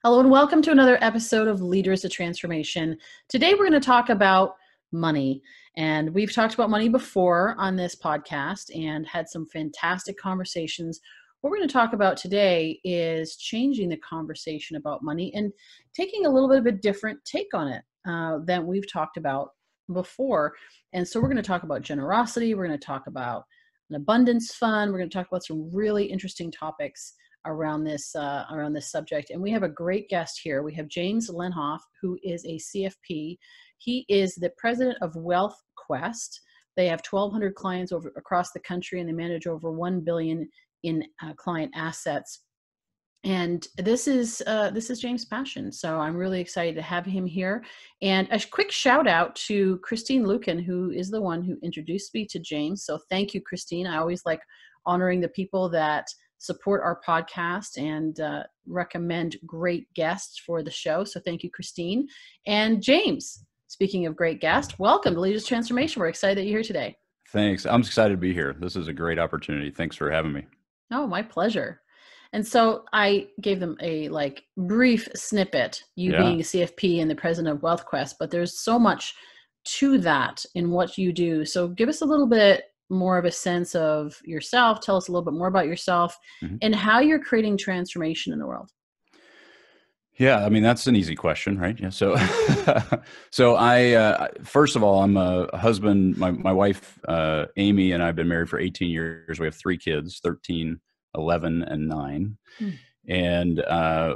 Hello and welcome to another episode of Leaders of Transformation. Today we're going to talk about money. And we've talked about money before on this podcast and had some fantastic conversations. What we're going to talk about today is changing the conversation about money and taking a little bit of a different take on it than we've talked about before. And so we're going to talk about generosity. We're going to talk about an abundance fund. We're going to talk about some really interesting topics around this subject. And we have a great guest here. We have James Lenhoff, who is a CFP. He is the president of WealthQuest. They have 1,200 clients across the country, and they manage over $1 billion in client assets. And this is James' passion. So I'm really excited to have him here. And a quick shout out to Christine Lucan, who is the one who introduced me to James. So thank you, Christine. I always like honoring the people that support our podcast and recommend great guests for the show. So thank you, Christine. And James, speaking of great guests, welcome to Leaders Transformation. We're excited that you're here today. Thanks. I'm excited to be here. This is a great opportunity. Thanks for having me. Oh, my pleasure. And so I gave them a brief snippet, you being a CFP and the president of WealthQuest, but there's so much to that in what you do. So give us a little bit more of a sense of yourself. Tell us a little bit more about yourself and how you're creating transformation in the world. Yeah, I mean, that's an easy question, right? Yeah. So, so I, first of all, I'm a husband. My wife, Amy, and I've been married for 18 years. We have 3 kids, 13, 11, and 9. And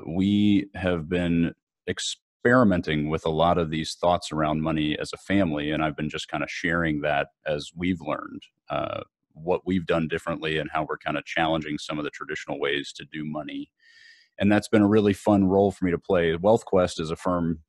we have been experimenting with a lot of these thoughts around money as a family. And I've been just kind of sharing that as we've learned what we've done differently and how we're kind of challenging some of the traditional ways to do money. And that's been a really fun role for me to play. WealthQuest is a firm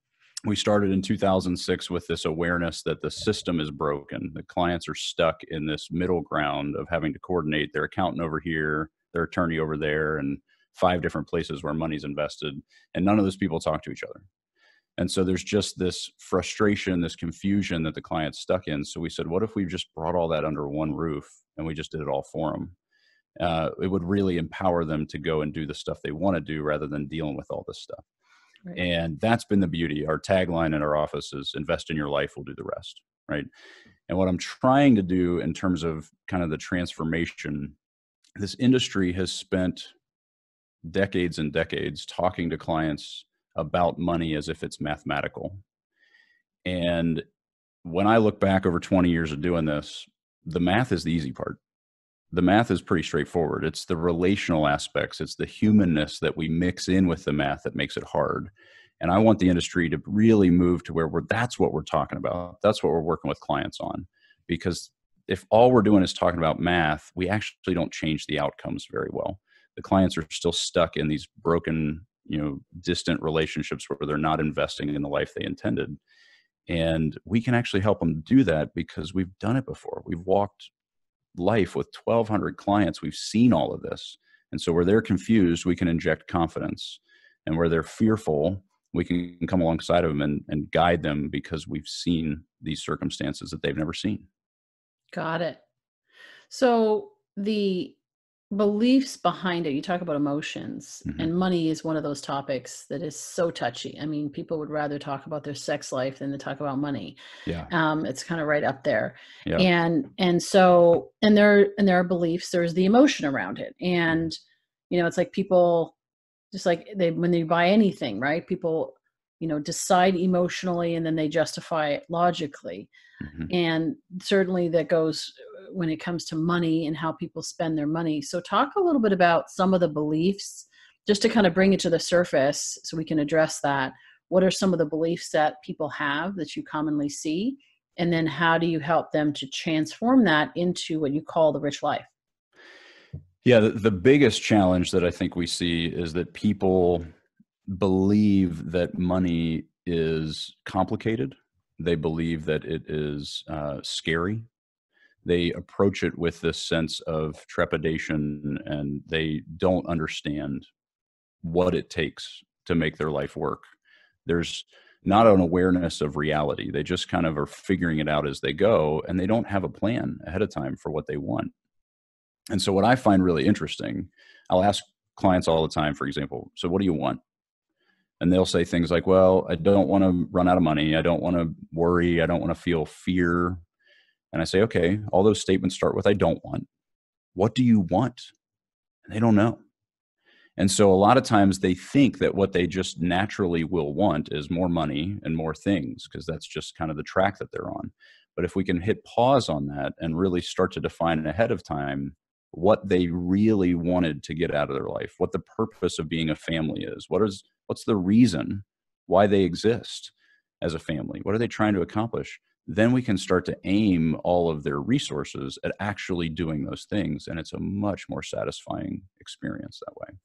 we started in 2006 with this awareness that the system is broken. The clients are stuck in this middle ground of having to coordinate their accountant over here, their attorney over there, and 5 different places where money's invested. And none of those people talk to each other. And so there's just this frustration, this confusion that the client's stuck in. So we said, what if we just brought all that under one roof and we just did it all for them? It would really empower them to go and do the stuff they want to do rather than dealing with all this stuff. Right. And that's been the beauty. Our tagline in our office is invest in your life, we'll do the rest. Right. And what I'm trying to do in terms of kind of the transformation, this industry has spent decades and decades talking to clients about money as if it's mathematical. And when I look back over 20 years of doing this, the math is the easy part. The math is pretty straightforward. It's the relational aspects. It's the humanness that we mix in with the math that makes it hard. And I want the industry to really move to where that's what we're talking about. That's what we're working with clients on. Because if all we're doing is talking about math, we actually don't change the outcomes very well. The clients are still stuck in these broken, distant relationships where they're not investing in the life they intended. And we can actually help them do that because we've done it before. We've walked life with 1,200 clients. We've seen all of this. And so where they're confused, we can inject confidence. And where they're fearful, we can come alongside of them and guide them because we've seen these circumstances that they've never seen. Got it. So the beliefs behind it, you talk about emotions, and money is one of those topics that is so touchy. I mean, people would rather talk about their sex life than to talk about money. Yeah. It's kind of right up there. Yeah. And so there are beliefs, there's the emotion around it. And, it's like people just like when they buy anything, right? People, decide emotionally and then they justify it logically. And certainly that goes when it comes to money and how people spend their money. So talk a little bit about some of the beliefs, just to kind of bring it to the surface so we can address that. What are some of the beliefs that people have that you commonly see? And then how do you help them to transform that into what you call the rich life? Yeah, the biggest challenge that I think we see is that people believe that money is complicated. They believe that it is scary. They approach it with this sense of trepidation, and they don't understand what it takes to make their life work. There's not an awareness of reality. They just kind of are figuring it out as they go, and they don't have a plan ahead of time for what they want. And so what I find really interesting, I'll ask clients all the time, for example, so what do you want? And they'll say things like, well, I don't want to run out of money. I don't want to worry. I don't want to feel fear. And I say, okay, all those statements start with, I don't want. What do you want? And they don't know. And so a lot of times they think that what they just naturally will want is more money and more things, because that's just kind of the track that they're on. But if we can hit pause on that and really start to define ahead of time what they really wanted to get out of their life, what the purpose of being a family is, what's the reason why they exist as a family, what are they trying to accomplish, then we can start to aim all of their resources at actually doing those things. And it's a much more satisfying experience that way.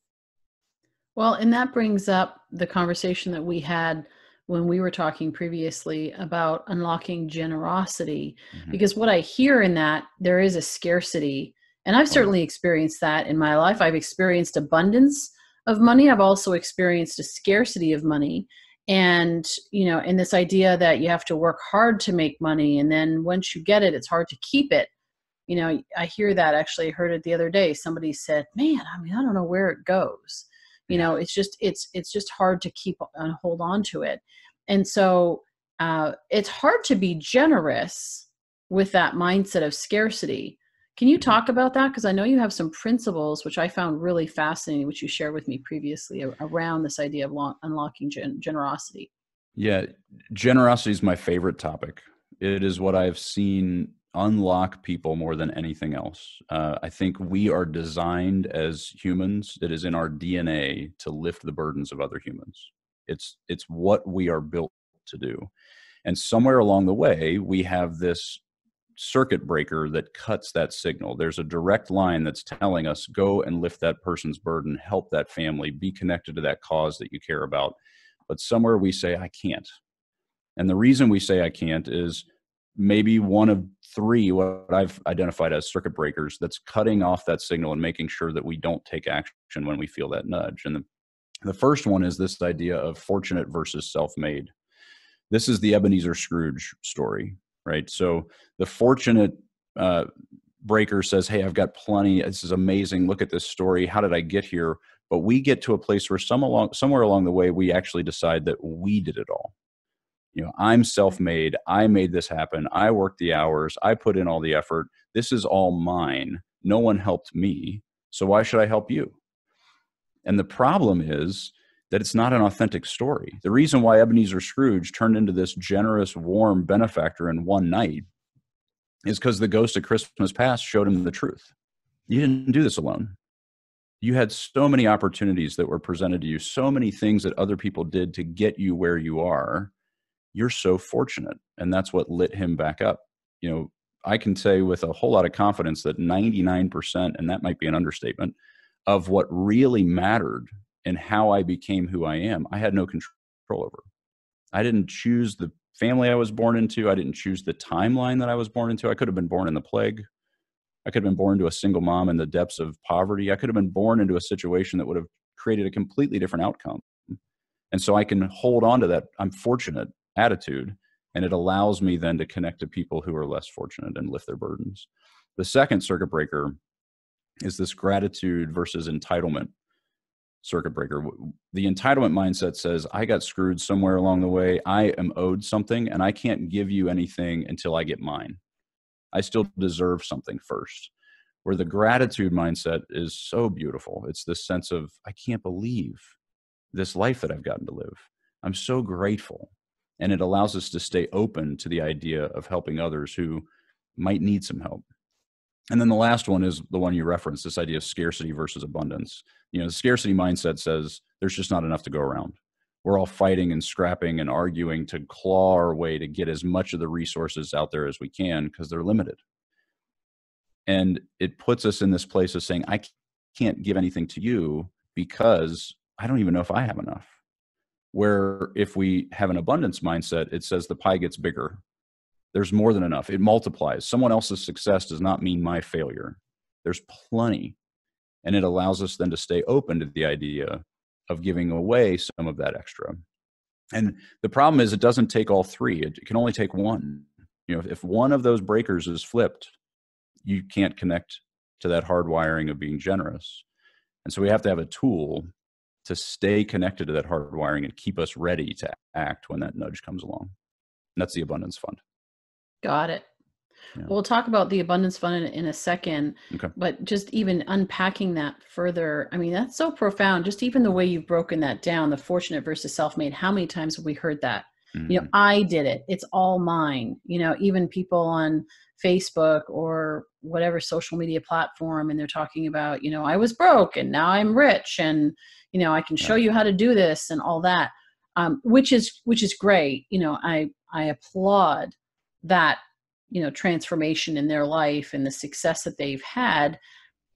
Well, and that brings up the conversation that we had when we were talking previously about unlocking generosity, Mm-hmm. because what I hear in that, there is a scarcity. And I've certainly experienced that in my life. I've experienced abundance of money. I've also experienced a scarcity of money. And, and this idea that you have to work hard to make money. And then once you get it, it's hard to keep it. I hear that. Actually, I heard it the other day. Somebody said, man, I don't know where it goes. It's just hard to keep and hold on to it. And so it's hard to be generous with that mindset of scarcity. Can you talk about that? Because I know you have some principles, which I found really fascinating, which you shared with me previously around this idea of unlocking generosity. Yeah, generosity is my favorite topic. It is what I've seen unlock people more than anything else. I think we are designed as humans. It is in our DNA to lift the burdens of other humans. It's what we are built to do. And somewhere along the way, we have this circuit breaker that cuts that signal. There's a direct line that's telling us, go and lift that person's burden, help that family, be connected to that cause that you care about. But somewhere we say, I can't. And the reason we say I can't is maybe one of three, what I've identified as circuit breakers, that's cutting off that signal and making sure that we don't take action when we feel that nudge. And the first one is this idea of fortunate versus self-made. This is the Ebenezer Scrooge story, right? So the fortunate breaker says, hey, I've got plenty. This is amazing. Look at this story. How did I get here? But we get to a place where somewhere along the way, we actually decide that we did it all. I'm self-made. I made this happen. I worked the hours. I put in all the effort. This is all mine. No one helped me. So why should I help you? And the problem is that it's not an authentic story. The reason why Ebenezer Scrooge turned into this generous, warm benefactor in one night is because the ghost of Christmas past showed him the truth. You didn't do this alone. You had so many opportunities that were presented to you, so many things that other people did to get you where you are. You're so fortunate. And that's what lit him back up. I can say with a whole lot of confidence that 99%, and that might be an understatement, of what really mattered and how I became who I am, I had no control over. I didn't choose the family I was born into. I didn't choose the timeline that I was born into. I could have been born in the plague. I could have been born to a single mom in the depths of poverty. I could have been born into a situation that would have created a completely different outcome. And so I can hold on to that I'm fortunate attitude, and it allows me then to connect to people who are less fortunate and lift their burdens. The second circuit breaker is this gratitude versus entitlement circuit breaker. The entitlement mindset says, I got screwed somewhere along the way. I am owed something, and I can't give you anything until I get mine. I still deserve something first. Where the gratitude mindset is so beautiful. It's this sense of, I can't believe this life that I've gotten to live. I'm so grateful. And it allows us to stay open to the idea of helping others who might need some help. And then the last one is the one you referenced, this idea of scarcity versus abundance. The scarcity mindset says there's just not enough to go around. We're all fighting and scrapping and arguing to claw our way to get as much of the resources out there as we can because they're limited. And it puts us in this place of saying, I can't give anything to you because I don't even know if I have enough. Where if we have an abundance mindset, it says the pie gets bigger. There's more than enough. It multiplies. Someone else's success does not mean my failure. There's plenty. And it allows us then to stay open to the idea of giving away some of that extra. And the problem is it doesn't take all three. It can only take one. If one of those breakers is flipped, you can't connect to that hardwiring of being generous. And so we have to have a tool to stay connected to that hardwiring and keep us ready to act when that nudge comes along. And that's the abundance fund. Got it. Yeah. We'll talk about the abundance fund in a second, Okay. but just even unpacking that further, I mean, that's so profound. Just even the way you've broken that down, the fortunate versus self-made, how many times have we heard that? Mm-hmm. I did it. It's all mine. Even people on Facebook or whatever social media platform, and they're talking about, I was broke and now I'm rich, and, I can show you how to do this and all that, which is great. I applaud that, transformation in their life and the success that they've had.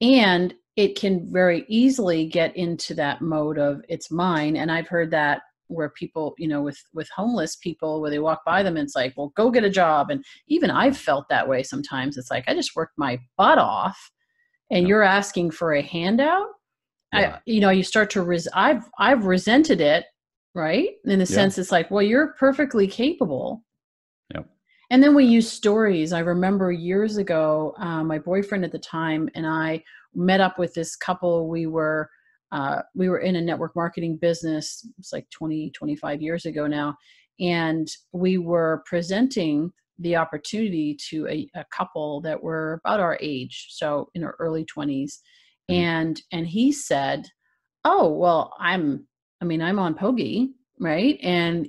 And it can very easily get into that mode of it's mine. And I've heard that where people, with homeless people, where they walk by them and it's like, well, go get a job. And even I've felt that way sometimes. It's like, I just worked my butt off and you're asking for a handout. Yeah. You start to I've resented it, right? In the sense, it's like, well, you're perfectly capable. Yep. And then we use stories. I remember years ago, my boyfriend at the time and I met up with this couple. We were in a network marketing business. It's like 25 years ago now. And we were presenting the opportunity to a couple that were about our age, so in our early 20s. Mm-hmm. And he said, oh, well, I'm on Pogie, right? And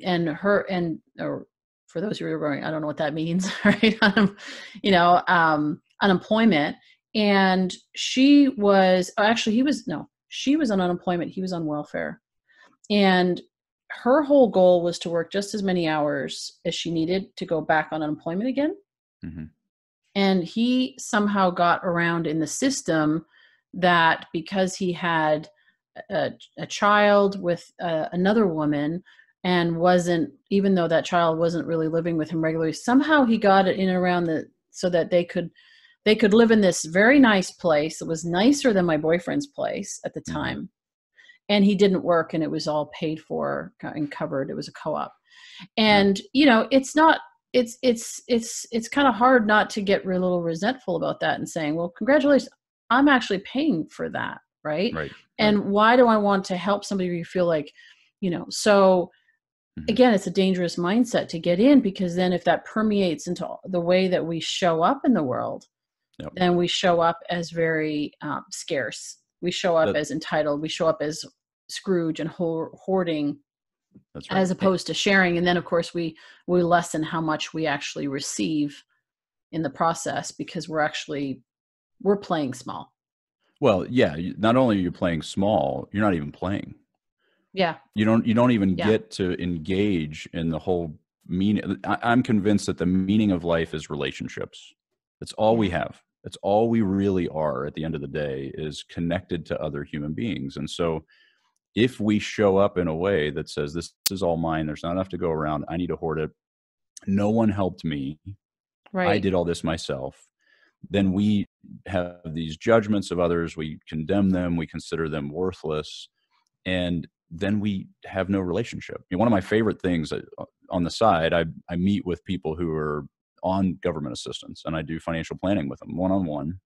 or for those who are going, I don't know what that means, right? Unemployment. And she was she was on unemployment. He was on welfare. And her whole goal was to work just as many hours as she needed to go back on unemployment again. Mm-hmm. And he somehow got around in the system that because he had a child with another woman, and even though that child wasn't really living with him regularly, somehow he got it in around so that they could live in this very nice place. It was nicer than my boyfriend's place at the time. Mm-hmm. And he didn't work, and it was all paid for and covered. It was a co-op. And, it's not, it's kind of hard not to get a little resentful about that and saying, well, congratulations, I'm actually paying for that. Right. And why do I want to help somebody where you feel like, so again, it's a dangerous mindset to get in, because then if that permeates into the way that we show up in the world, then we show up as very scarce. We show up as entitled. We show up as Scrooge and hoarding. That's right. As opposed to sharing. And then of course we lessen how much we actually receive in the process, because we're playing small. Well, yeah. Not only are you playing small, you're not even playing. Yeah. You don't even get to engage in the whole meaning. I'm convinced that the meaning of life is relationships. That's all we have. That's all we really are at the end of the day, is connected to other human beings. And so if we show up in a way that says, this is all mine, there's not enough to go around, I need to hoard it, no one helped me, I did all this myself, then we have these judgments of others, we condemn them, we consider them worthless, and then we have no relationship. One of my favorite things on the side, I meet with people who are on government assistance, and I do financial planning with them one-on-one.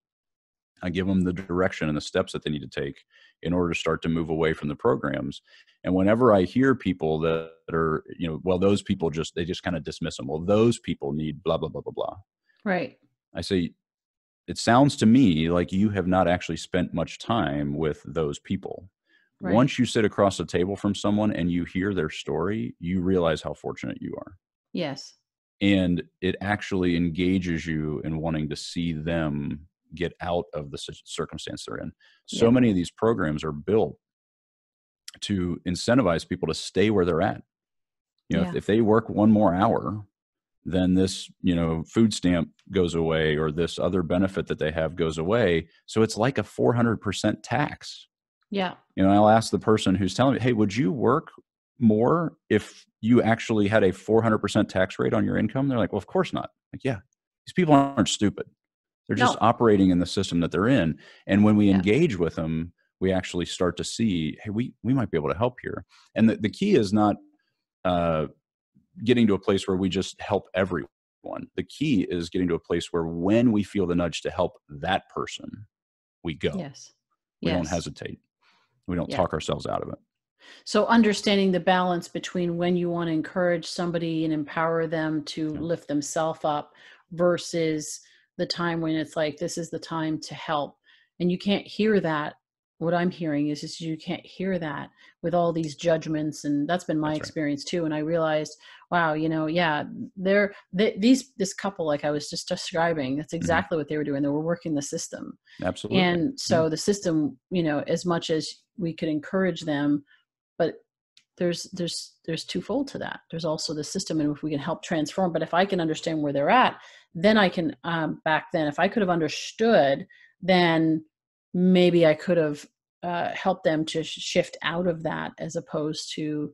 I give them the direction and the steps that they need to take in order to start to move away from the programs. And whenever I hear people that are, well, those people they just kind of dismiss them. Well, those people need blah, blah, blah, blah, blah. Right. I say, it sounds to me like you have not actually spent much time with those people. Right. Once you sit across the table from someone and you hear their story, you realize how fortunate you are. Yes. And it actually engages you in wanting to see them get out of the circumstance they're in. So many of these programs are built to incentivize people to stay where they're at. If they work one more hour, then this, food stamp goes away, or this other benefit that they have goes away. So it's like a 400% tax. Yeah. I'll ask the person who's telling me, hey, would you work more if you actually had a 400% tax rate on your income? They're like, well, of course not. Like, yeah, these people aren't stupid. They're just operating in the system that they're in. And when we engage with them, we actually start to see, hey, we might be able to help here. And the key is not getting to a place where we just help everyone. The key is getting to a place where when we feel the nudge to help that person, we go. Yes. We don't hesitate. We don't talk ourselves out of it. So understanding the balance between when you want to encourage somebody and empower them to Yeah, lift themselves up versus the time when it's like, this is the time to help. And you can't hear that. What I'm hearing is just you can't hear that with all these judgments. And that's been my that's right. experience too. And I realized, wow, yeah, this couple, like I was just describing, that's Hmm. exactly what they were doing. They were working the system. Absolutely. And Yeah. so the system, as much as we could encourage them, but there's twofold to that. There's also the system, and if we can help transform. But if I can understand where they're at, then I can, back then, if I could have understood, then maybe I could have helped them to shift out of that, as opposed to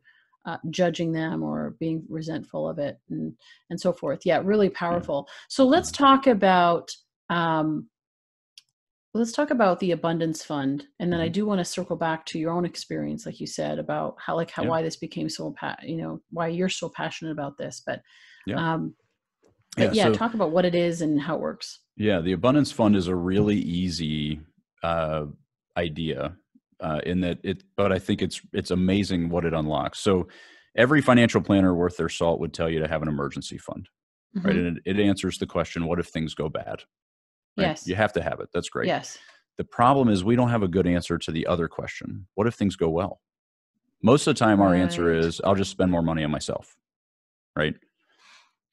judging them or being resentful of it, and so forth. Yeah, really Yeah. powerful. So let's Mhm. talk about um, let's talk about the abundance fund, and then I Mhm. do want to circle back to your own experience, like you said, about how Yeah. why this became so why you're so passionate about this. But Yeah. um, Yeah. yeah, So talk about what it is and how it works. yeah, the abundance fund is a really easy uh, idea in that but I think it's amazing what it unlocks. So every financial planner worth their salt would tell you to have an emergency fund, right? Hmm. And it answers the question, what if things go bad, right? Yes. You have to have it. That's great. Yes. The problem is we don't have a good answer to the other question. What if things go well? Most of the time, our answer Right. is, I'll just spend more money on myself, right?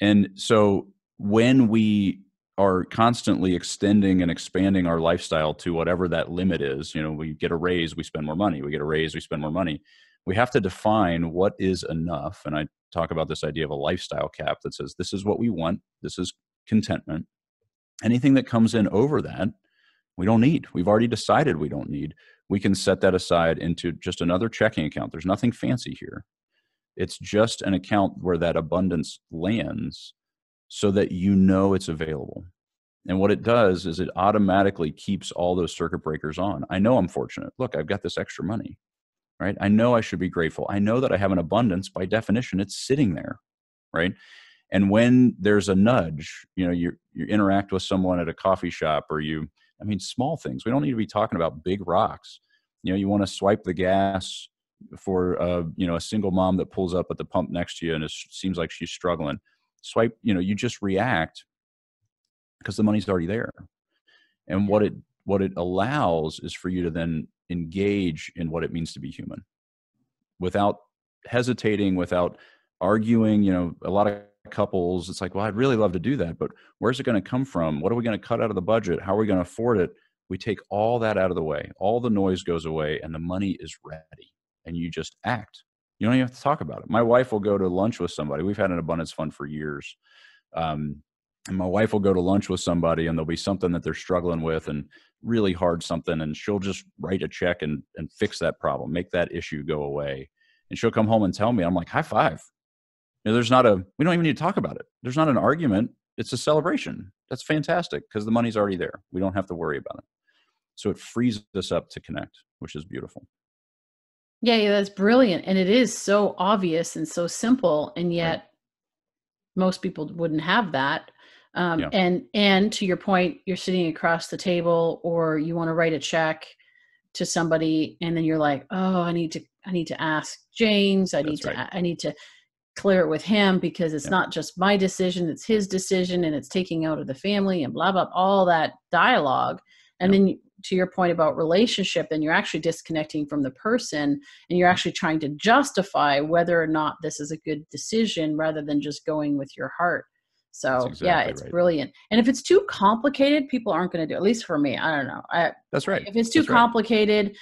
And so when we are constantly extending and expanding our lifestyle to whatever that limit is, we get a raise, we spend more money. We get a raise, we spend more money. We have to define what is enough. And I talk about this idea of a lifestyle cap that says this is what we want, this is contentment. Anything that comes in over that, we don't need. We've already decided we don't need. We can set that aside into just another checking account. There's nothing fancy here. It's just an account where that abundance lands so that it's available. And what it does is it automatically keeps all those circuit breakers on. I know I'm fortunate. Look, I've got this extra money, right? I know I should be grateful. I know that I have an abundance. By definition, it's sitting there, right? And when there's a nudge, you interact with someone at a coffee shop, or small things. We don't need to be talking about big rocks. You want to swipe the gas for a single mom that pulls up at the pump next to you and it seems like she's struggling. Swipe, you just react because the money's already there. And Yeah. what it allows is for you to then engage in what it means to be human without hesitating, without arguing. A lot of couples, it's like, well, I'd really love to do that, but where's it going to come from? What are we going to cut out of the budget? How are we going to afford it? We take all that out of the way. All the noise goes away and the money is ready and you just act. You don't even have to talk about it. My wife will go to lunch with somebody. We've had an abundance fund for years. And my wife will go to lunch with somebody and there'll be something that they're struggling with and really hard something. And she'll just write a check and fix that problem, make that issue go away. And she'll come home and tell me, I'm like, high five. We don't even need to talk about it. There's not an argument. It's a celebration. That's fantastic because the money's already there. We don't have to worry about it. So it frees us up to connect, which is beautiful. Yeah, yeah, that's brilliant, and it is so obvious and so simple, and Right. yet most people wouldn't have that. Yeah. And to your point, you're sitting across the table, or you want to write a check to somebody, and then you're like, oh, I need to ask James. That's right. I need to clear it with him, because it's Yeah. not just my decision, it's his decision, and it's taking out of the family, and blah blah, all that dialogue. And Yeah. then to your point about relationship, then you're actually disconnecting from the person, and you're actually trying to justify whether or not this is a good decision, rather than just going with your heart. That's So yeah, exactly it's right. brilliant. And if it's too complicated, people aren't going to do it. At least for me, I don't know. That's right. If it's too That's right. complicated,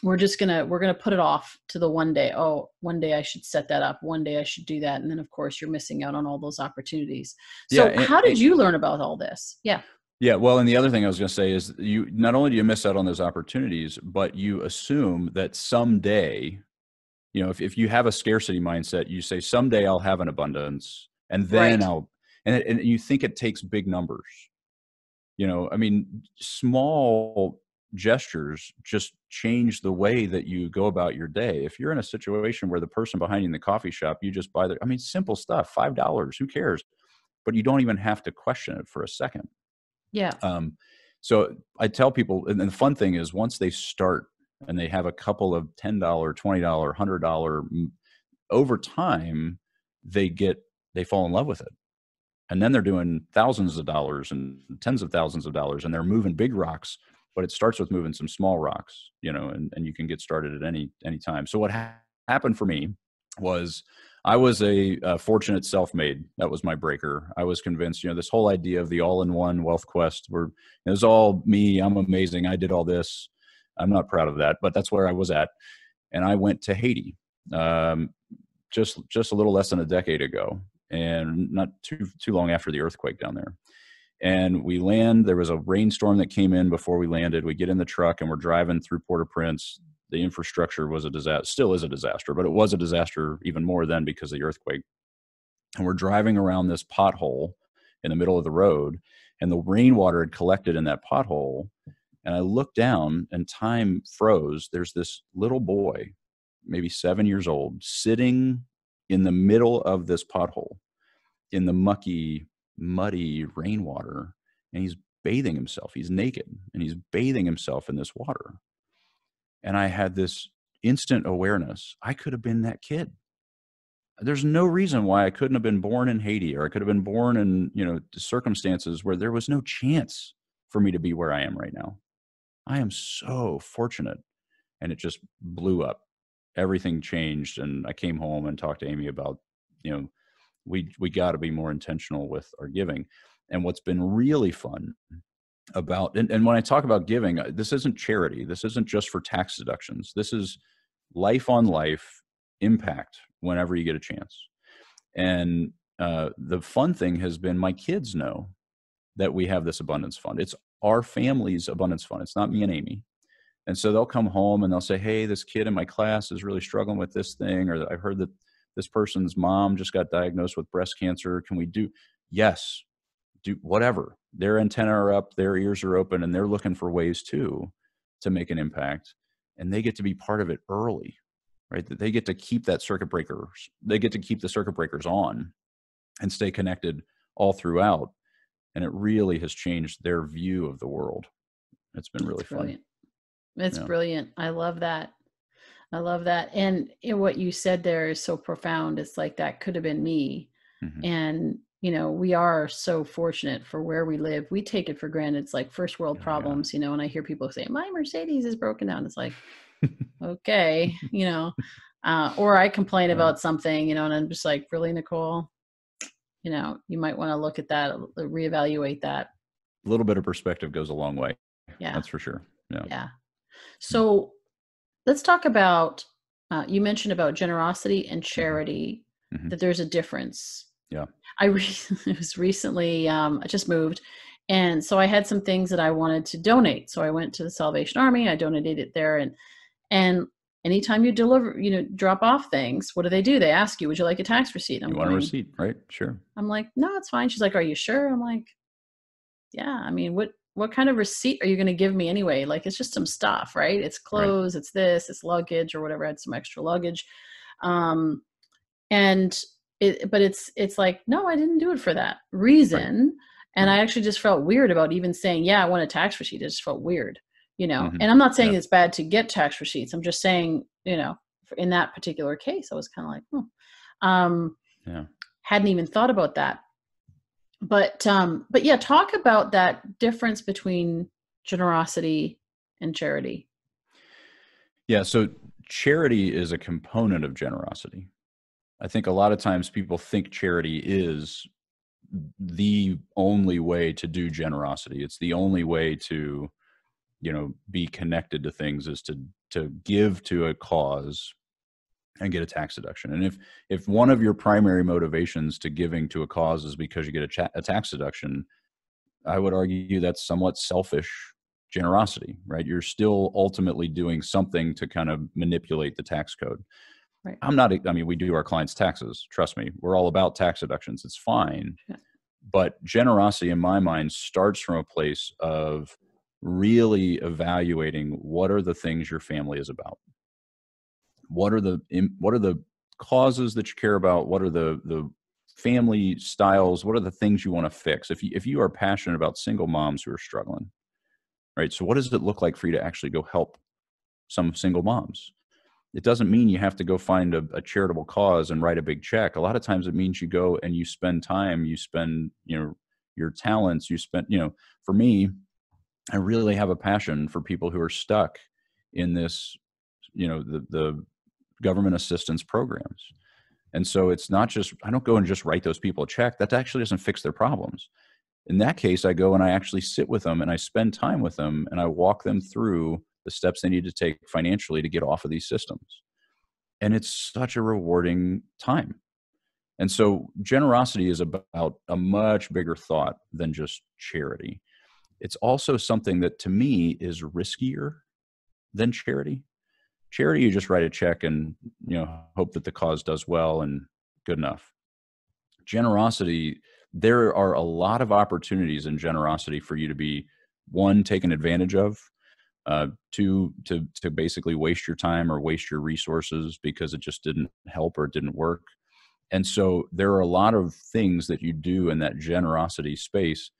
we're gonna put it off to the one day. Oh, one day I should set that up, one day I should do that, and then of course you're missing out on all those opportunities. Yeah. So how did you learn about all this? Yeah. Yeah, well, and the other thing I was going to say is you not only do you miss out on those opportunities, but you assume that someday, if you have a scarcity mindset, you say someday I'll have an abundance, and then Right. and you think it takes big numbers. Small gestures just change the way that you go about your day. If you're in a situation where the person behind you in the coffee shop, you just buy simple stuff, $5, who cares? But you don't even have to question it for a second. Yeah. Um, so I tell people, and the fun thing is once they start and they have a couple of $10, $20, $100, over time, they fall in love with it. And then they're doing thousands of dollars and tens of thousands of dollars, and they're moving big rocks, but it starts with moving some small rocks, and you can get started at any time. So what happened for me was I was a fortunate self-made. That was my breaker. I was convinced, this whole idea of the all-in-one WealthQuest, where it was all me. I'm amazing. I did all this. I'm not proud of that, but that's where I was at. And I went to Haiti, just a little less than a decade ago, and not too long after the earthquake down there. And we land. There was a rainstorm that came in before we landed. We get in the truck and we're driving through Port-au-Prince. The infrastructure was a disaster, still is a disaster, but it was a disaster even more then because of the earthquake. And we're driving around this pothole in the middle of the road, and the rainwater had collected in that pothole. And I looked down and time froze. There's this little boy, maybe 7 years old, sitting in the middle of this pothole in the mucky, muddy rainwater, and he's bathing himself. He's naked and he's bathing himself in this water. And I had this instant awareness. I could have been that kid. There's no reason why I couldn't have been born in Haiti, or I could have been born in, circumstances where there was no chance for me to be where I am right now. I am so fortunate. And it just blew up. Everything changed. And I came home and talked to Amy about, we got to be more intentional with our giving. And what's been really fun about, and when I talk about giving, this isn't charity. This isn't just for tax deductions. This is life on life impact whenever you get a chance. And the fun thing has been my kids know that we have this abundance fund. It's our family's abundance fund. It's not me and Amy. And so they'll come home and they'll say, hey, this kid in my class is really struggling with this thing, or I've heard that this person's mom just got diagnosed with breast cancer. Can we do? Yes, do whatever. Their antennae are up, their ears are open, and they're looking for ways to make an impact. And they get to be part of it early, right? That they get to keep that circuit breakers. They get to keep the circuit breakers on and stay connected all throughout. And it really has changed their view of the world. It's been really fun. It's brilliant. I love that. And what you said there is so profound. It's like, that could have been me. Mm-hmm. And, we are so fortunate for where we live. We take it for granted. It's like first world problems, and I hear people say, my Mercedes is broken down. It's like, okay, or I complain about something, and I'm just like, really, Nicole, you might want to look at that, reevaluate that. A little bit of perspective goes a long way. Yeah. That's for sure. Yeah. So let's talk about, you mentioned about generosity and charity, mm-hmm. that there's a difference. Yeah. I was recently, I just moved. And so I had some things that I wanted to donate. So I went to the Salvation Army, I donated it there. And anytime you drop off things, what do? They ask you, would you like a tax receipt? You want a receipt, right? Sure. I'm like, no, it's fine. She's like, are you sure? I'm like, yeah. I mean, what kind of receipt are you going to give me anyway? Like, it's just some stuff, right? It's clothes, right. It's this, it's luggage or whatever. I had some extra luggage. But it's like, no, I didn't do it for that reason. Right. And I actually just felt weird about even saying, yeah, I want a tax receipt. It just felt weird, Mm-hmm. And I'm not saying it's bad to get tax receipts. I'm just saying, in that particular case, I was kind of like, hadn't even thought about that. But yeah, talk about that difference between generosity and charity. Yeah. So charity is a component of generosity. I think a lot of times people think charity is the only way to do generosity. It's the only way to, be connected to things, is to give to a cause and get a tax deduction. And if one of your primary motivations to giving to a cause is because you get a tax deduction, I would argue that's somewhat selfish generosity, right? You're still ultimately doing something to kind of manipulate the tax code. Right. We do our clients' taxes. Trust me, we're all about tax deductions. It's fine. Yeah. But generosity in my mind starts from a place of really evaluating what are the things your family is about. What are the causes that you care about? What are the family styles? What are the things you want to fix? If you are passionate about single moms who are struggling, right? So what does it look like for you to actually go help some single moms. It doesn't mean you have to go find a charitable cause and write a big check. A lot of times it means you go and you spend time, you spend, your talents, you spend, for me, I really have a passion for people who are stuck in this, the government assistance programs. And so it's not just, I don't go and just write those people a check. That actually doesn't fix their problems. In that case, I go and I actually sit with them and I spend time with them and I walk them through the steps they need to take financially to get off of these systems. And it's such a rewarding time. And so generosity is about a much bigger thought than just charity. It's also something that to me is riskier than charity. Charity, you just write a check and, hope that the cause does well and good enough. Generosity, there are a lot of opportunities in generosity for you to be, one, taken advantage of, two, to basically waste your time or waste your resources because it just didn't help or it didn't work. And so there are a lot of things that you do in that generosity space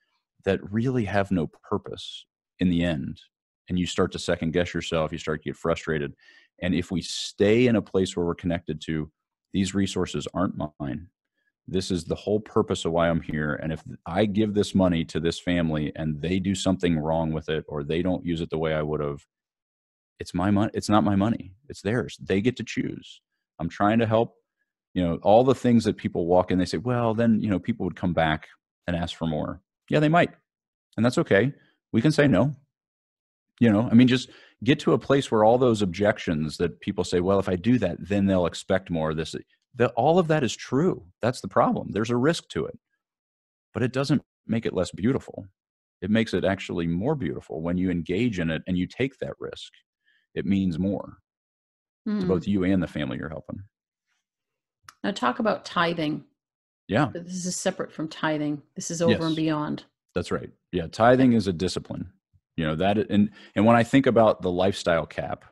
that really have no purpose in the end. And you start to second guess yourself, you start to get frustrated. And if we stay in a place where we're connected to, these resources aren't mine, this is the whole purpose of why I'm here. And if I give this money to this family and they do something wrong with it, or they don't use it the way I would have, it's my money. It's not my money. It's theirs. They get to choose. I'm trying to help, all the things that people walk in, they say, well, then, people would come back and ask for more. Yeah, they might. And that's okay. We can say no. Just get to a place where all those objections that people say, well, if I do that, then they'll expect more of this. All of that is true. That's the problem. There's a risk to it, but it doesn't make it less beautiful. It makes it actually more beautiful when you engage in it and you take that risk. It means more to both you and the family you're helping. Now talk about tithing. Yeah. This is separate from tithing. This is over and beyond. That's right. Yeah. Tithing is a discipline, that, and when I think about the lifestyle cap,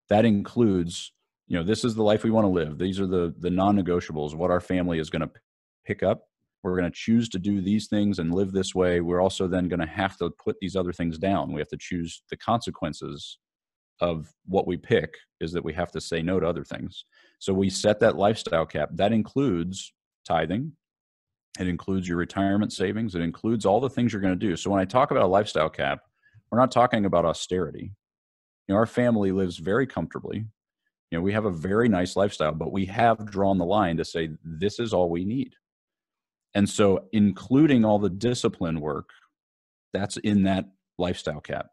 that includes, this is the life we want to live. These are the non-negotiables, what our family is going to pick up. We're going to choose to do these things and live this way. We're also then going to have to put these other things down. We have to choose the consequences of what we pick is that we have to say no to other things. So we set that lifestyle cap. That includes tithing. It includes your retirement savings. It includes all the things you're going to do. So when I talk about a lifestyle cap, we're not talking about austerity. Our family lives very comfortably. We have a very nice lifestyle, but we have drawn the line to say, this is all we need. And so including all the discipline work, that's in that lifestyle cap.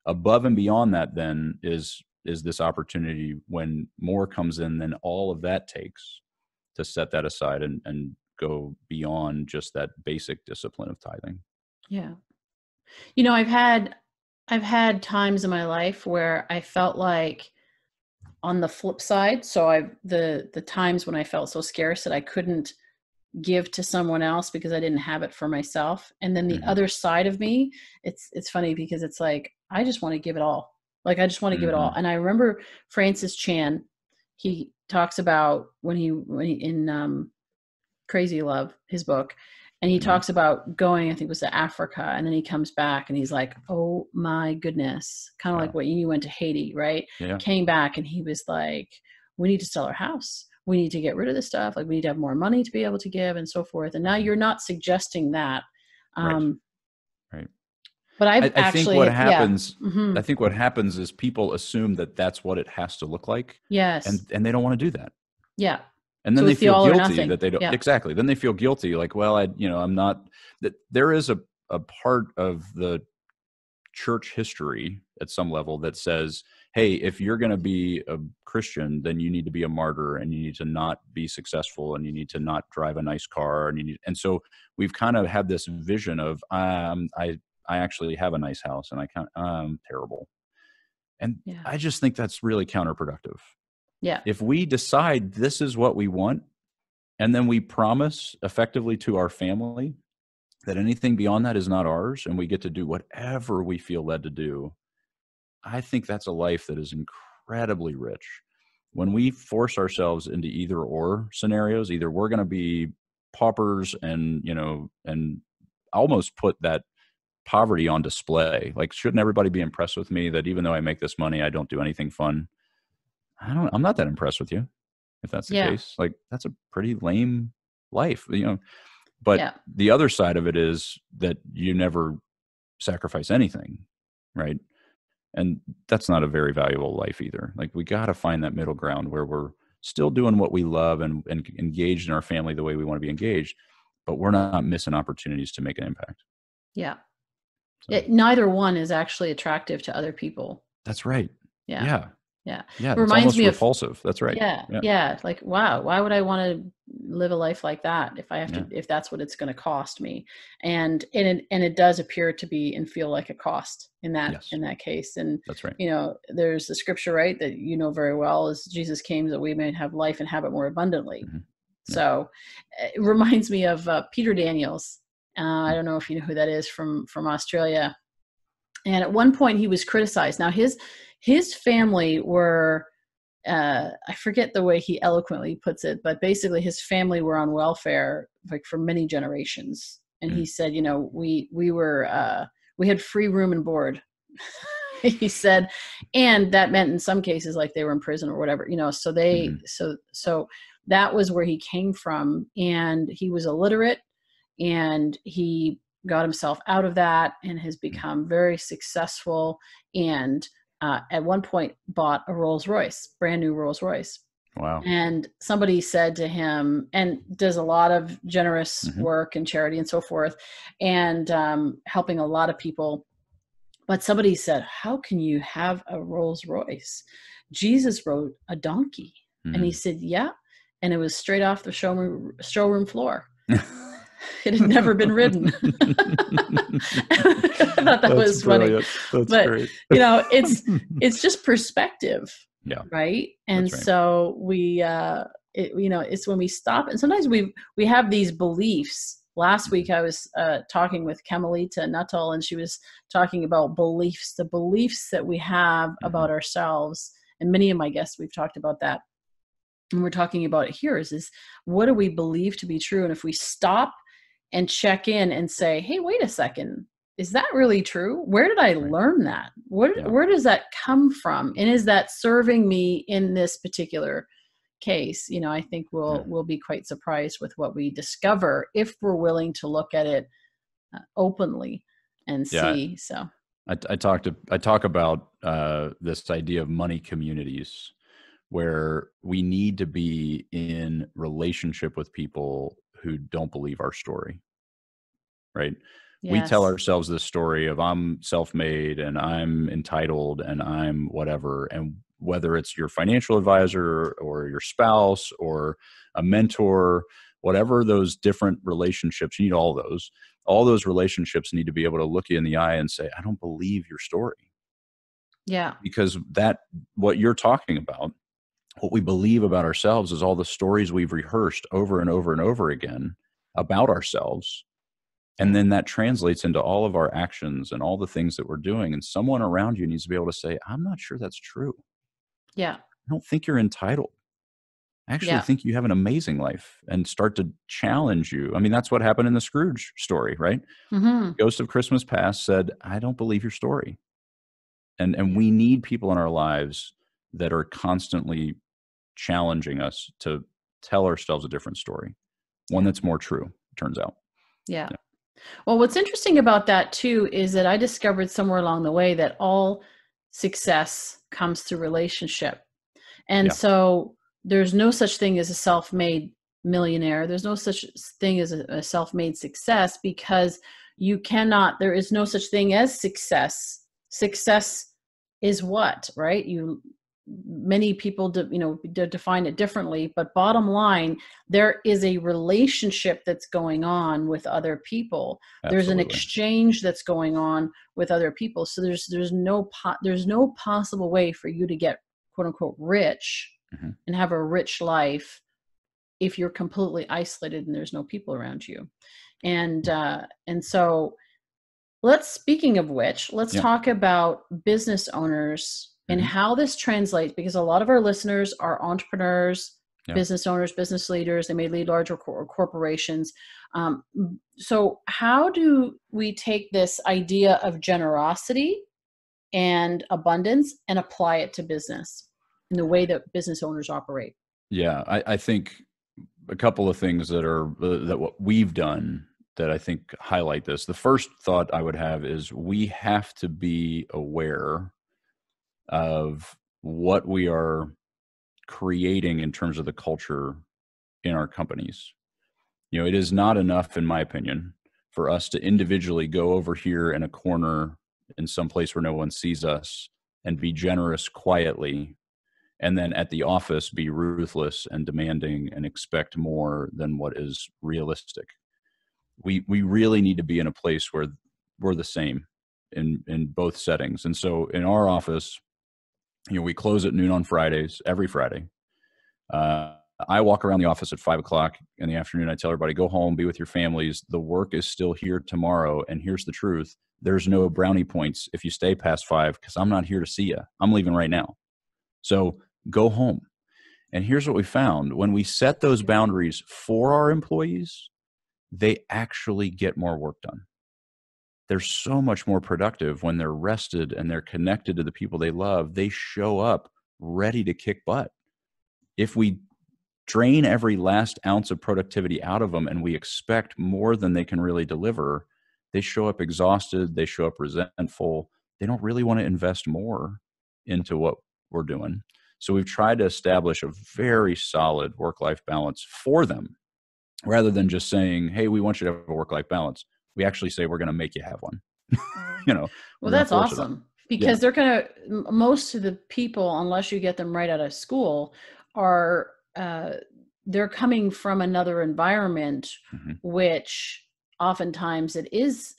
Above and beyond that then is this opportunity when more comes in than all of that takes to set that aside and go beyond just that basic discipline of tithing. Yeah. I've had times in my life where I felt like on the flip side. So the times when I felt so scarce that I couldn't give to someone else because I didn't have it for myself. And then the other side of me, it's funny because it's like, I just want to give it all. Like, I just want to give it all. And I remember Francis Chan, he talks about when he in Crazy Love, his book, and he talks about going, I think it was to Africa, and then he comes back and he's like, oh my goodness, kind of like what you went to Haiti, right? Yeah. Came back and he was like, we need to sell our house. We need to get rid of this stuff. Like, we need to have more money to be able to give and so forth. And now you're not suggesting that. Right. But I think what happens, I think what happens is people assume that that's what it has to look like. Yes. And they don't want to do that. Yeah. And then they feel guilty that they don't. Yeah. Exactly. Then they feel guilty. Like, well, I'm not, that there is a part of the church history at some level that says, hey, if you're going to be a Christian, then you need to be a martyr and you need to not be successful and you need to not drive a nice car. And so we've kind of had this vision of, I actually have a nice house and I'm terrible. And I just think that's really counterproductive. Yeah. If we decide this is what we want, and then we promise effectively to our family that anything beyond that is not ours, and we get to do whatever we feel led to do, I think that's a life that is incredibly rich. When we force ourselves into either or scenarios, either we're going to be paupers and almost put that poverty on display. Like, shouldn't everybody be impressed with me that even though I make this money, I don't do anything fun? I'm not that impressed with you if that's the Yeah. case. Like, that's a pretty lame life, but Yeah. the other side of it is that you never sacrifice anything, right? And that's not a very valuable life either. Like, we got to find that middle ground where we're still doing what we love and engaged in our family the way we want to be engaged, but we're not missing opportunities to make an impact. Yeah. So Neither one is actually attractive to other people. that's right. Yeah. Yeah. Yeah. Yeah. It It's reminds almost me of, repulsive. That's right. yeah. Yeah. Yeah. Like, wow, why would I want to live a life like that if I have Yeah. to, if that's what it's going to cost me? And it does appear to be and feel like a cost in Yes. that case. And, That's right. there's the scripture, right, that very well, is Jesus came that we may have life and have it more abundantly. Mm-hmm. Yeah. So it reminds me of Peter Daniels. I don't know if you know who that is, from Australia. And at one point he was criticized. Now his family were, I forget the way he eloquently puts it, but basically his family were on welfare like for many generations. And he said, we had free room and board. He said, and that meant in some cases like they were in prison or whatever, so they, so that was where he came from. And he was illiterate, and he got himself out of that and has become very successful. And at one point bought a brand new Rolls Royce. Wow. And somebody said to him, and does a lot of generous work and charity and so forth, and helping a lot of people. But somebody said, how can you have a Rolls Royce? Jesus rode a donkey. And he said, yeah. And it was straight off the showroom floor. It had never been ridden. I thought that was brilliant. Funny. That's great. It's just perspective. Yeah. Right. And right. So we, it's when we stop, and sometimes we have these beliefs. Last week I was talking with Kamalita Nuttall, and she was talking about beliefs, the beliefs that we have about ourselves. And many of my guests, we've talked about that. And we're talking about it here is what do we believe to be true? And if we stop and check in and say, hey, wait a second, is that really true? Where did I learn that? Where does that come from? And is that serving me in this particular case? I think we'll be quite surprised with what we discover if we're willing to look at it openly and see. So I talk about this idea of money communities, where we need to be in relationship with people who don't believe our story, right? Yes. We tell ourselves this story of I'm self-made and I'm entitled and I'm whatever. And whether it's your financial advisor or your spouse or a mentor, whatever those different relationships, you need all those relationships need to be able to look you in the eye and say, I don't believe your story. Yeah. Because what you're talking about, what we believe about ourselves is all the stories we've rehearsed over and over and over again about ourselves. And then that translates into all of our actions and all the things that we're doing. And someone around you needs to be able to say, I'm not sure that's true. Yeah. I don't think you're entitled. I actually think you have an amazing life, and start to challenge you. I mean, that's what happened in the Scrooge story, right? Ghost of Christmas Past said, I don't believe your story. And we need people in our lives that are constantly challenging us to tell ourselves a different story, one that's more true, it turns out. Yeah. Well, what's interesting about that too is that I discovered somewhere along the way that all success comes through relationship. And so there's no such thing as a self-made millionaire. There's no such thing as a self-made success, because there is no such thing as success. Success is what, right? Many people define it differently, but bottom line, there is a relationship that's going on with other people. Absolutely. There's an exchange that's going on with other people. So there's no possible way for you to get quote unquote rich and have a rich life if you're completely isolated and there's no people around you. And so speaking of which, let's talk about business owners and how this translates, because a lot of our listeners are entrepreneurs, Yeah. business owners, business leaders. They may lead larger corporations. So how do we take this idea of generosity and abundance and apply it to business in the way that business owners operate? Yeah. I think a couple of things that what we've done that I think highlight this. The first thought I would have is we have to be aware of what we are creating in terms of the culture in our companies. It is not enough, in my opinion, for us to individually go over here in a corner in some place where no one sees us and be generous quietly, and then at the office be ruthless and demanding and expect more than what is realistic. We really need to be in a place where we're the same in both settings. And so in our office, we close at noon on Fridays, every Friday. I walk around the office at 5 o'clock in the afternoon. I tell everybody, go home, be with your families. The work is still here tomorrow. And here's the truth. There's no brownie points if you stay past 5, because I'm not here to see you. I'm leaving right now. So go home. And here's what we found. When we set those boundaries for our employees, they actually get more work done. They're so much more productive when they're rested and they're connected to the people they love. They show up ready to kick butt. If we drain every last ounce of productivity out of them and we expect more than they can really deliver, they show up exhausted, they show up resentful, they don't really want to invest more into what we're doing. So we've tried to establish a very solid work-life balance for them, rather than just saying, hey, we want you to have a work-life balance. We actually say, we're going to make you have one. Well, that's awesome, because Yeah. most of the people, unless you get them right out of school, are they're coming from another environment, Mm-hmm. which oftentimes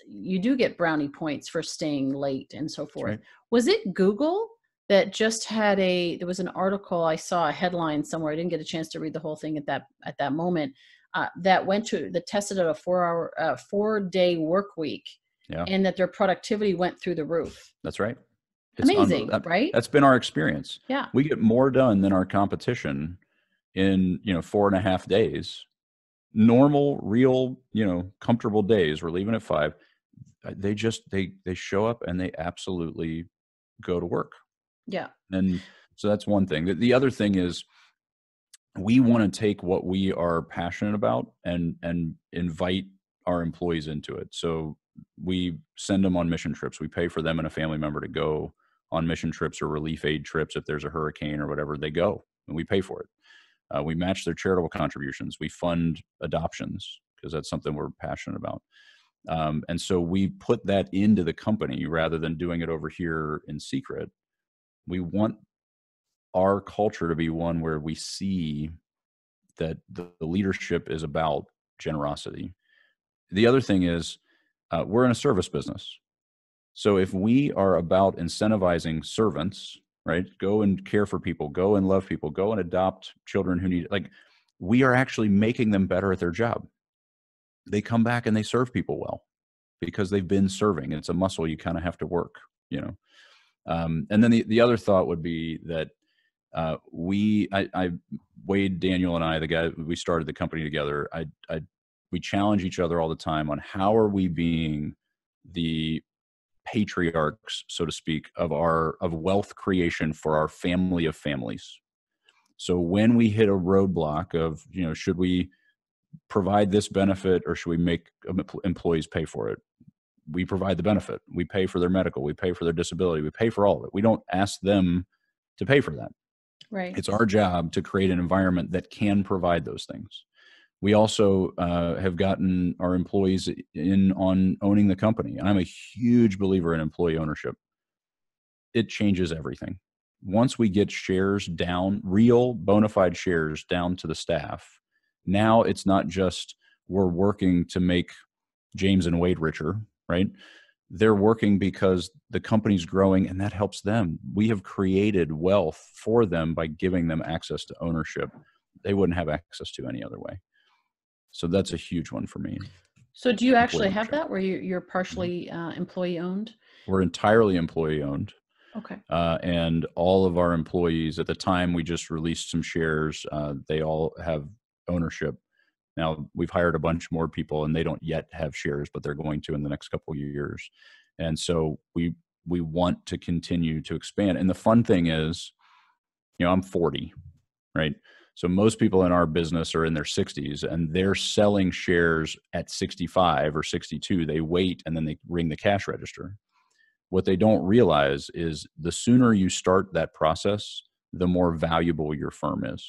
you do get brownie points for staying late and so forth. Right. Was it Google that just there was an article, I saw a headline somewhere, I didn't get a chance to read the whole thing at that moment, that tested out a 4-day work week, Yeah. and that their productivity went through the roof. That's right. It's Amazing, right? That's been our experience. Yeah. We get more done than our competition in 4.5 days. Normal, real, comfortable days. We're leaving at 5. They show up and they absolutely go to work. Yeah. And so that's one thing. The other thing is, we want to take what we are passionate about and invite our employees into it. So we send them on mission trips. We pay for them and a family member to go on mission trips or relief aid trips. If there's a hurricane or whatever, they go and we pay for it. We match their charitable contributions. We fund adoptions because that's something we're passionate about. And so we put that into the company rather than doing it over here in secret. We want our culture to be one where we see that the leadership is about generosity. The other thing is, we're in a service business. So if we are about incentivizing servants, right? Go and care for people, go and love people, go and adopt children who need, we are actually making them better at their job. They come back and they serve people well because they've been serving. It's a muscle you kind of have to work, And then the other thought would be that Wade, Daniel, and I, the guy, we started the company together. We challenge each other all the time on how are we being the patriarchs, so to speak, of wealth creation for our family of families. So when we hit a roadblock of, should we provide this benefit or should we make employees pay for it? We provide the benefit. We pay for their medical. We pay for their disability. We pay for all of it. We don't ask them to pay for that. Right. It's our job to create an environment that can provide those things. We also have gotten our employees in on owning the company. I'm a huge believer in employee ownership. It changes everything. Once we get shares down, real bona fide shares down to the staff, now it's not just we're working to make James and Wade richer, right? They're working because the company's growing and that helps them. We have created wealth for them by giving them access to ownership they wouldn't have access to any other way. So that's a huge one for me. So do you actually have that where you're partially employee owned? We're entirely employee owned. Okay. And all of our employees at the time, we just released some shares. They all have ownership. Now we've hired a bunch more people and they don't yet have shares, but they're going to in the next couple of years. And so we want to continue to expand. And the fun thing is, I'm 40, right? So most people in our business are in their 60s and they're selling shares at 65 or 62. They wait and then they ring the cash register. What they don't realize is the sooner you start that process, the more valuable your firm is.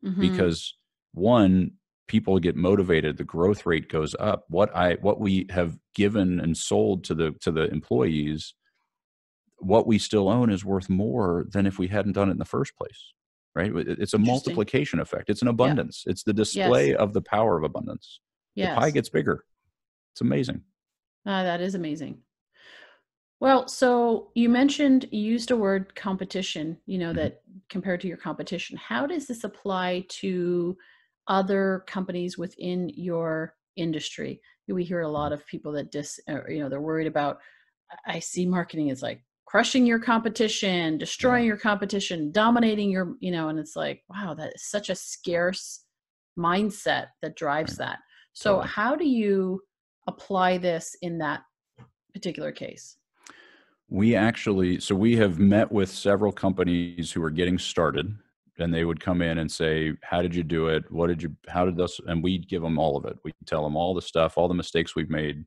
Mm-hmm. Because one, people get motivated, the growth rate goes up. What we have given and sold to the employees, what we still own is worth more than if we hadn't done it in the first place. Right? It's a Interesting. multiplication effect. It's an Yeah. abundance. It's the Yes. display of the power of abundance. The pie Yes. gets bigger. It's amazing. That is amazing. Well, so you mentioned, you used a word competition, Mhm. that compared to your competition. How does this apply to other companies within your industry? We hear a lot of people that they're worried about, I see marketing as like crushing your competition, Yeah, destroying your competition, dominating and it's like, wow, that is such a scarce mindset that drives right. that. So Totally. how do you apply this in that particular case? So we have met with several companies who are getting started and they would come in and say, how did you do it? How did this? And we'd give them all of it. We tell them all the stuff, all the mistakes we've made,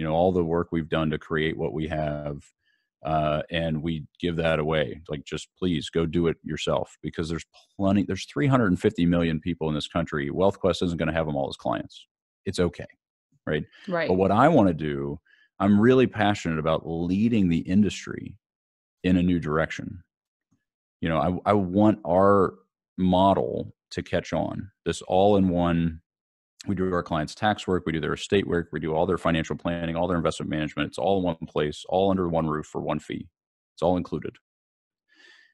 all the work we've done to create what we have. And we give that away. Like, just please go do it yourself because there's 350 million people in this country. WealthQuest isn't going to have them all as clients. It's okay. Right. But Right. what I want to do, I'm really passionate about leading the industry in a new direction. I want our model to catch on. This all in one. We do our clients' tax work, we do their estate work, we do all their financial planning, all their investment management. It's all in one place, all under one roof for one fee. It's all included.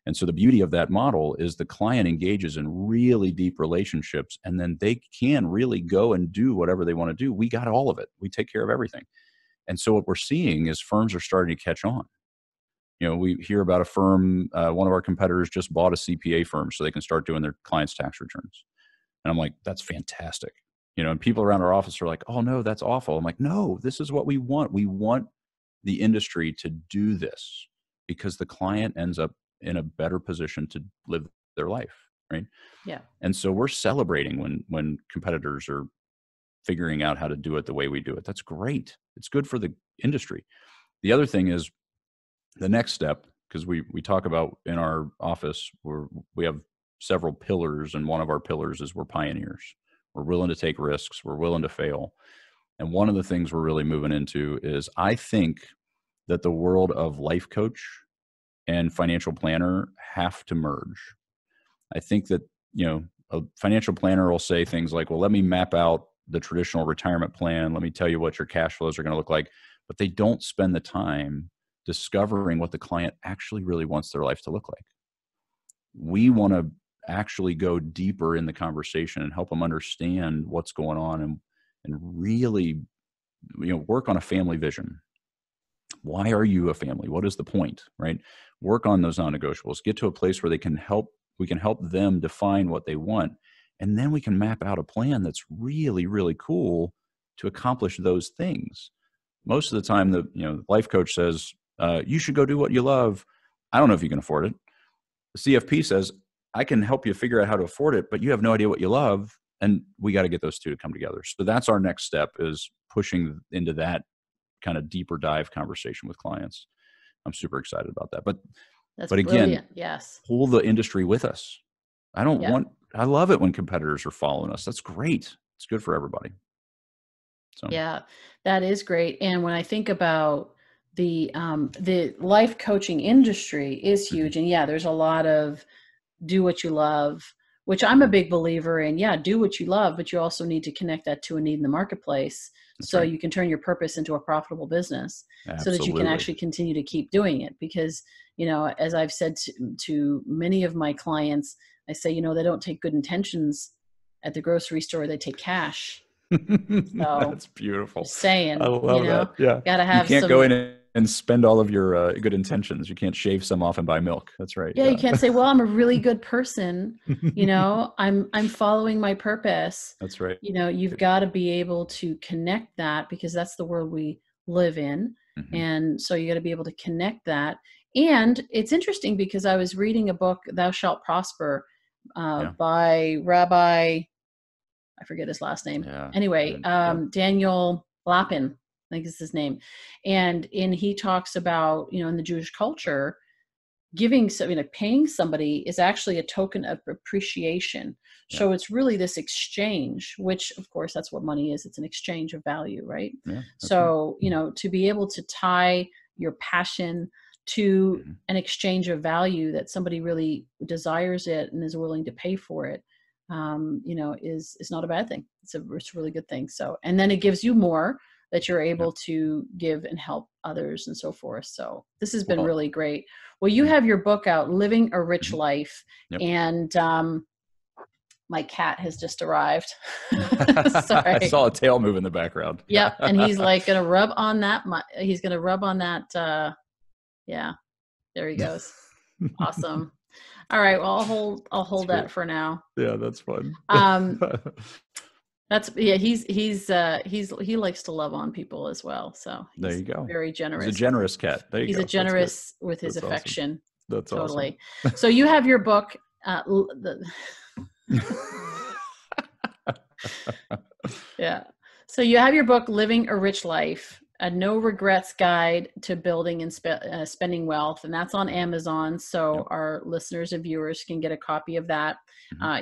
And so the beauty of that model is the client engages in really deep relationships and then they can really go and do whatever they want to do. We got all of it. We take care of everything. And so what we're seeing is firms are starting to catch on. We hear about a firm, one of our competitors just bought a CPA firm so they can start doing their clients' tax returns. And I'm like, that's fantastic. And people around our office are like, oh no, that's awful. I'm like, no, this is what we want. We want the industry to do this because the client ends up in a better position to live their life. Right. Yeah. And so we're celebrating when competitors are figuring out how to do it the way we do it. That's great. It's good for the industry. The other thing is the next step, because we talk about in our office, we have several pillars, and one of our pillars is we're pioneers. We're willing to take risks. We're willing to fail. And one of the things we're really moving into is I think that the world of life coach and financial planner have to merge. I think that, a financial planner will say things like, well, let me map out the traditional retirement plan. Let me tell you what your cash flows are going to look like. But they don't spend the time discovering what the client actually really wants their life to look like. We want to actually go deeper in the conversation and help them understand what's going on and really, work on a family vision. Why are you a family? What is the point, right? Work on those non-negotiables. Get to a place where we can help them define what they want. And then we can map out a plan that's really, really cool to accomplish those things. Most of the time, the life coach says, you should go do what you love. I don't know if you can afford it. The CFP says, I can help you figure out how to afford it, but you have no idea what you love. And we got to get those two to come together. So that's our next step, is pushing into that kind of deeper dive conversation with clients. I'm super excited about that. That's But again, brilliant. Yes. pull the industry with us. Yeah. I love it when competitors are following us. That's great. It's good for everybody. So Yeah, that is great. And when I think about the life coaching industry is mhm, huge. And yeah, there's a lot of do what you love, which I'm a big believer in. Yeah, do what you love, but you also need to connect that to a need in the marketplace that's so right. you can turn your purpose into a profitable business so that you can Absolutely. actually continue to keep doing it. Because, as I've said to many of my clients, I say, they don't take good intentions at the grocery store, they take cash. So That's beautiful. just I saying, love that. Yeah. got to You have can't go some. in and spend all of your good intentions. You can't shave some off and buy milk. That's right. Yeah, you can't say, well, I'm a really good person. I'm following my purpose. That's right. You've got to be able to connect that, because that's the world we live in. Mm-hmm. And so you got to be able to connect that. And it's interesting because I was reading a book, Thou Shalt Prosper, by Rabbi, I forget his last name. Yeah. Anyway, Daniel Lapin, I think is his name. And he talks about, in the Jewish culture, giving something, like paying somebody, is actually a token of appreciation. Yeah. So it's really this exchange, which of course that's what money is. It's an exchange of value, right? Yeah, So, to be able to tie your passion to an exchange of value, that somebody really desires it and is willing to pay for it, is not a bad thing. It's a really good thing. So, and then it gives you more that you're able to give and help others and so forth. So this has been really great. Well, you have your book out, Living a Rich Life. And my cat has just arrived. Sorry. I saw a tail move in the background. Yep. And he's like going to rub on that. He's going to rub on that. Yeah, there he goes. Awesome. All right. Well, I'll hold that for now. Yeah, that's fun. He likes to love on people as well. So there you go. Very generous. He's a generous cat. There you go. He's a generous with his affection. Awesome. That's totally. Awesome. So you have your book. Yeah. So you have your book, Living a Rich Life, a no regrets guide to building and spending wealth. And that's on Amazon. So our listeners and viewers can get a copy of that.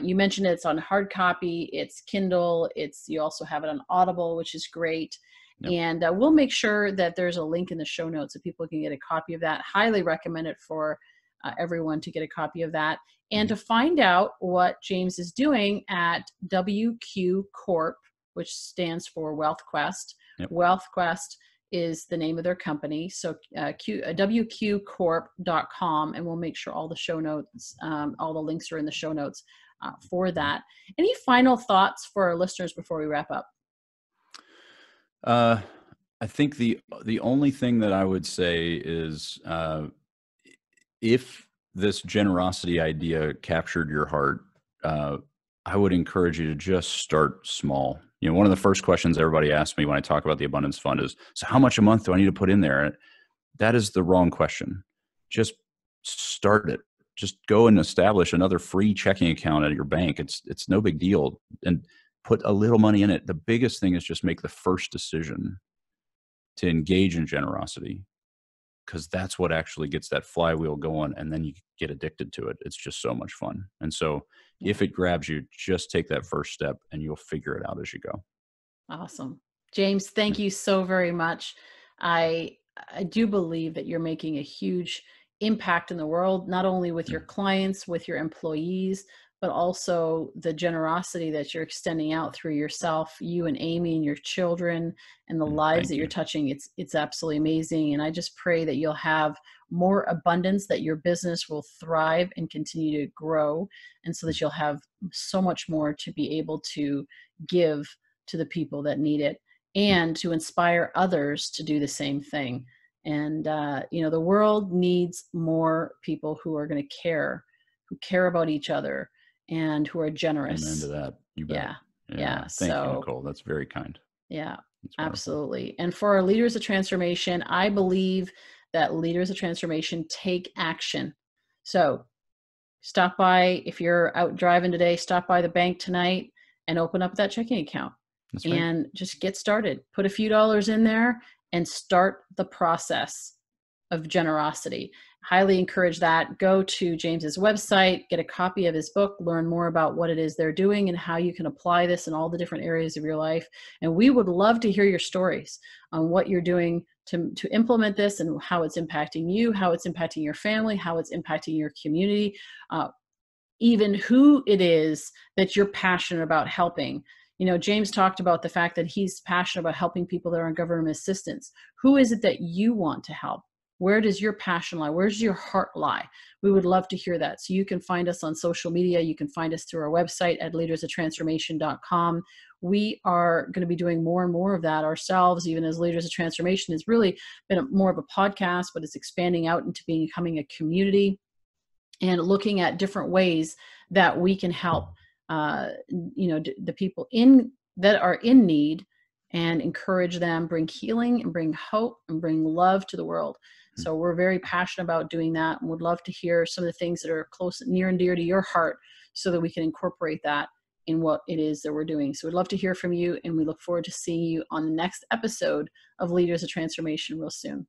You mentioned it's on hard copy, it's Kindle, you also have it on Audible, which is great. And we'll make sure that there's a link in the show notes so people can get a copy of that. Highly recommend it for everyone to get a copy of that. And to find out what James is doing at WQ Corp, which stands for WealthQuest. WealthQuest is the name of their company. So WQcorp.com, and we'll make sure all the show notes, all the links are in the show notes for that. Any final thoughts for our listeners before we wrap up? I think the only thing that I would say is if this generosity idea captured your heart, I would encourage you to just start small. One of the first questions everybody asks me when I talk about the Abundance Fund is, so how much a month do I need to put in there? That is the wrong question. Just start it. Just go and establish another free checking account at your bank. It's no big deal. And put a little money in it. The biggest thing is just make the first decision to engage in generosity, because that's what actually gets that flywheel going, and then you get addicted to it. It's just so much fun. And so if it grabs you, just take that first step and you'll figure it out as you go. Awesome. James, thank you so very much. I do believe that you're making a huge impact in the world, not only with your clients, with your employees, but also the generosity that you're extending out through yourself, you and Amy and your children, and the lives that you're touching. It's absolutely amazing. And I just pray that you'll have more abundance, that your business will thrive and continue to grow. And so that you'll have so much more to be able to give to the people that need it, and to inspire others to do the same thing. And, the world needs more people who are going to care, who care about each other, and who are generous. Amen to that. You bet. Yeah. Thank you, Nicole. That's very kind. Yeah, absolutely. And for our leaders of transformation, I believe that leaders of transformation take action. So stop by, if you're out driving today, stop by the bank tonight and open up that checking account. That's right. And just get started. Put a few dollars in there and start the process of generosity. Highly encourage that. Go to James's website, get a copy of his book, learn more about what it is they're doing and how you can apply this in all the different areas of your life. And we would love to hear your stories on what you're doing to implement this, and how it's impacting you, how it's impacting your family, how it's impacting your community, even who it is that you're passionate about helping. James talked about the fact that he's passionate about helping people that are on government assistance. Who is it that you want to help? Where does your passion lie? Where does your heart lie? We would love to hear that. So you can find us on social media. You can find us through our website at leadersoftransformation.com. We are going to be doing more and more of that ourselves, even as Leaders of Transformation. It's really been more of a podcast, but it's expanding out into becoming a community and looking at different ways that we can help the people that are in need, and encourage them, bring healing and bring hope and bring love to the world. So we're very passionate about doing that, and would love to hear some of the things that are close, near and dear to your heart, so that we can incorporate that in what it is that we're doing. So we'd love to hear from you, and we look forward to seeing you on the next episode of Leaders of Transformation real soon.